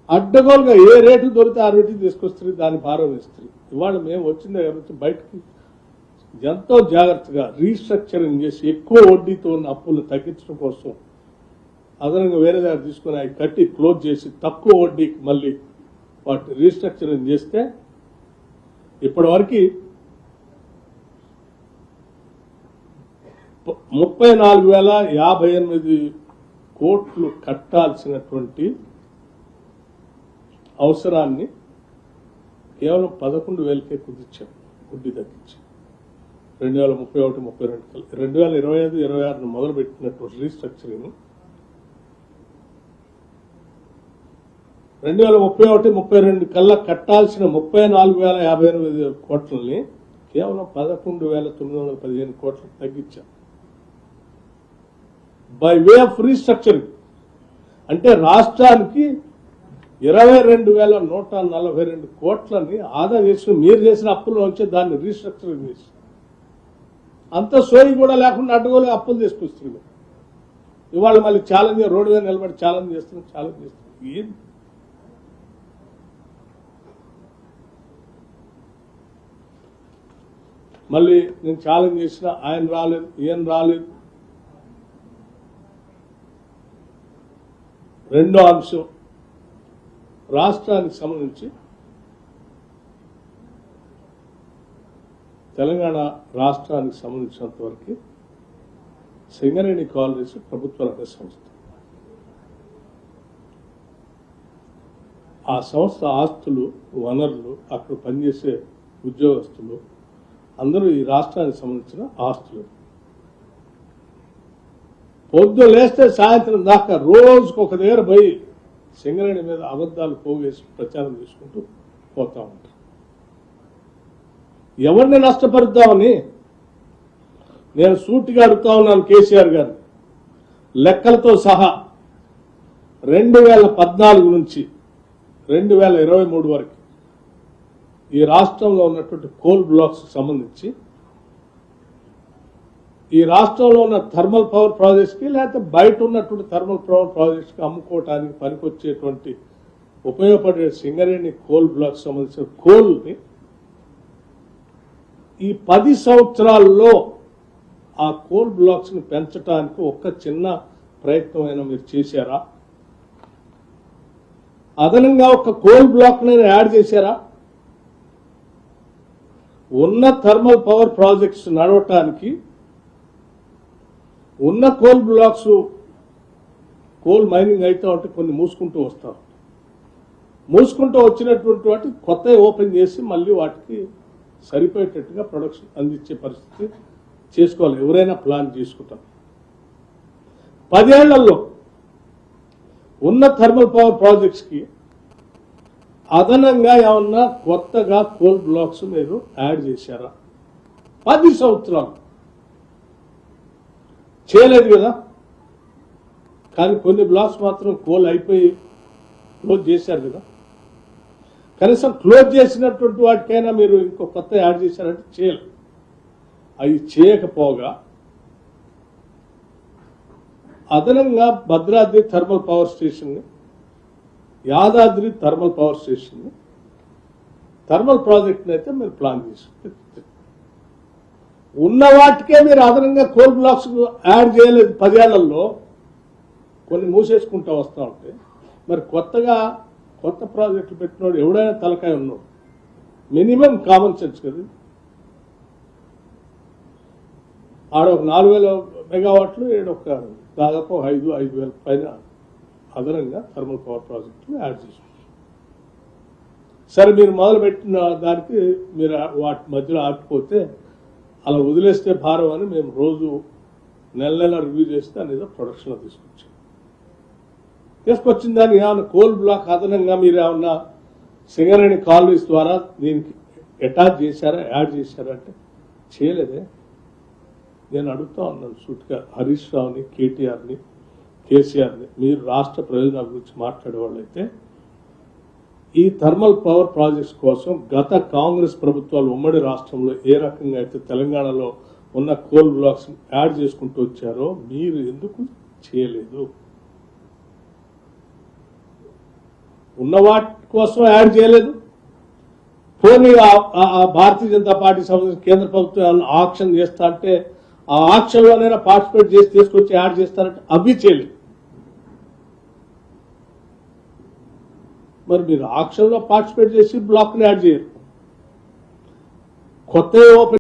అడ్డగోలుగా ఏ రేటు దొరికితే ఆ రేటుకి తీసుకొస్తారు, దాని భారం ఇస్తారు. ఇవాళ మేము వచ్చిందే కాబట్టి బయటకు ఎంతో జాగ్రత్తగా రీస్ట్రక్చరింగ్ చేసి ఎక్కువ వడ్డీతో ఉన్న అప్పులు తగ్గించడం కోసం అదనంగా వేరే దగ్గర తీసుకుని అవి కట్టి క్లోజ్ చేసి తక్కువ వడ్డీకి మళ్ళీ వాటిని రీస్ట్రక్చరింగ్ చేస్తే ఇప్పటి వరకు 34,058 కోట్లు కట్టాల్సినటువంటి అవసరాన్ని కేవలం 11,000కే కుదిర్చాం, వడ్డీ తగ్గించి. 2031-32 2025-26 మొదలుపెట్టినటువంటి రీస్ట్రక్చరింగ్ 2031-32 కల్లా కట్టాల్సిన 34,058 కోట్లని కేవలం 11,915 కోట్లకు తగ్గించాం బై వే ఆఫ్ రీస్ట్రక్చరింగ్. అంటే రాష్ట్రానికి 22,142 కోట్లని ఆదా చేసి మీరు చేసిన అప్పుల్లో వచ్చే దాన్ని రీస్ట్రక్చరింగ్ చేసి అంత సోయి కూడా లేకుండా అడ్డగోలు అప్పులు తీసుకొస్తుంది. ఇవాళ మళ్ళీ ఛాలెంజ్ రోడ్డు మీద నిలబడి ఛాలెంజ్ చేస్తున్నాం. ఏం మళ్ళీ నేను ఛాలెంజ్ చేసిన ఆయన రాలేదు, ఈయన రాలేదు. రెండో అంశం, రాష్ట్రానికి సంబంధించి తెలంగాణ రాష్ట్రానికి సంబంధించినంత వరకు సింగరేణి కాలనీస్ ప్రభుత్వ రంగ సంస్థ. ఆ సంస్థ ఆస్తులు, వనరులు, అక్కడ పనిచేసే ఉద్యోగస్తులు అందరూ ఈ రాష్ట్రానికి సంబంధించిన ఆస్తులు. పొద్దు లేస్తే సాయంత్రం దాకా రోజుకు ఒక దగ్గర పోయి సింగరేణి మీద అబద్ధాలు పోగేసి ప్రచారం చేసుకుంటూ పోతా ఉంటారు. ఎవరిని నష్టపరుద్దామని నేను సూటిగా అడుగుతా ఉన్నాను కేసీఆర్ గారు. లెక్కలతో సహా 2014 నుంచి 2023 వరకు ఈ రాష్ట్రంలో ఉన్నటువంటి కోల్ బ్లాక్స్ సంబంధించి ఈ రాష్ట్రంలో ఉన్న థర్మల్ పవర్ ప్రాజెక్ట్స్కి లేకపోతే బయట ఉన్నటువంటి థర్మల్ పవర్ ప్రాజెక్ట్స్కి అమ్ముకోవటానికి పనికొచ్చేటువంటి ఉపయోగపడే సింగరేణి కోల్ బ్లాక్స్ సంబంధించిన కోల్ని ఈ 10 సంవత్సరాల్లో ఆ కోల్ బ్లాక్స్ని పెంచడానికి ఒక్క చిన్న ప్రయత్నం అయినా మీరు చేశారా? అదనంగా ఒక కోల్ బ్లాక్ని యాడ్ చేశారా? ఉన్న థర్మల్ పవర్ ప్రాజెక్ట్స్ నడవటానికి ఉన్న కోల్ బ్లాక్స్ కోల్ మైనింగ్ అయితే ఉంటే కొన్ని మూసుకుంటూ వస్తారు. మూసుకుంటూ వచ్చినటువంటి వాటి కొత్త ఓపెన్ చేసి మళ్ళీ వాటికి సరిపోయేటట్టుగా ప్రొడక్షన్ అందించే పరిస్థితి చేసుకోవాలి. ఎవరైనా ప్లాన్ చేసుకుంటారు. 10 ఏళ్లలో ఉన్న థర్మల్ పవర్ ప్రాజెక్ట్స్కి అదనంగా ఏమన్నా కొత్తగా కోల్ బ్లాక్స్ మీరు యాడ్ చేశారా? 10 సంవత్సరాలు చేయలేదు కదా. కానీ కొన్ని బ్లాక్స్ మాత్రం కోల్ అయిపోయి క్లోజ్ చేశారు కదా. కనీసం క్లోజ్ చేసినటువంటి వాటికైనా మీరు ఇంకో కొత్త యాడ్ చేశారంటే చేయలేదు. అవి చేయకపోగా అదనంగా భద్రాద్రి థర్మల్ పవర్ స్టేషన్ని, యాదాద్రి థర్మల్ పవర్ స్టేషన్ని, థర్మల్ ప్రాజెక్ట్ని అయితే మీరు ప్లాన్ చేశారు. ఉన్న వాటికే మీరు అదనంగా కోల్ బ్లాక్స్ యాడ్ చేయలేదు. 10 ఏళ్లలో కొన్ని మూసేసుకుంటూ వస్తూ ఉంటే మరి కొత్తగా కొత్త ప్రాజెక్టులు పెట్టినోడు ఎవడైనా తలకాయ ఉన్నాడు. మినిమం కామన్ సెన్స్ కదా. ఆడ ఒక 4,000 మెగావాట్లు, ఒక దాదాపు 5,000 పైన అదనంగా థర్మల్ పవర్ ప్రాజెక్టులు యాడ్ చేశారు. సరే, మీరు మొదలుపెట్టిన దానికి మీరు వాటి మధ్యలో ఆగిపోతే అలా వదిలేస్తే భారం అని మేము రోజు నెల రివ్యూ చేస్తే అనేది ప్రొడక్షన్లో తీసుకొచ్చిన దాన్ని ఏమన్నా కోల్ బ్లాక్ అదనంగా మీరు ఏమన్నా సింగరేణి కాలనీస్ ద్వారా దీనికి అటాచ్ చేశారా, యాడ్ చేశారా అంటే చేయలేదే. నేను అడుగుతా ఉన్నాను సూటిగా హరీష్ రావుని, కేటీఆర్ని, కేసీఆర్ని, మీరు రాష్ట్ర ప్రయోజనాల గురించి మాట్లాడేవాళ్ళు అయితే ఈ థర్మల్ పవర్ ప్రాజెక్ట్స్ కోసం గత కాంగ్రెస్ ప్రభుత్వాలు ఉమ్మడి రాష్ట్రంలో ఏ రకంగా అయితే తెలంగాణలో ఉన్న కోల్ బ్లాక్స్ యాడ్ చేసుకుంటూ వచ్చారో మీరు ఎందుకు చేయలేదు? ఉన్న వాటి కోసం యాడ్ చేయలేదు. పోనీ ఆ భారతీయ జనతా పార్టీ సంబంధించిన కేంద్ర ప్రభుత్వం ఆక్షన్ చేస్తా అంటే ఆ ఆక్షన్లోనైనా పార్టిసిపేట్ చేసి తీసుకొచ్చి యాడ్ చేస్తారంటే అవి చేయలేదు. మరి మీరు ఆక్షన్లో పార్టిసిపేట్ చేసి బ్లాక్ని యాడ్ చేయరు. కొత్త ఓపెన్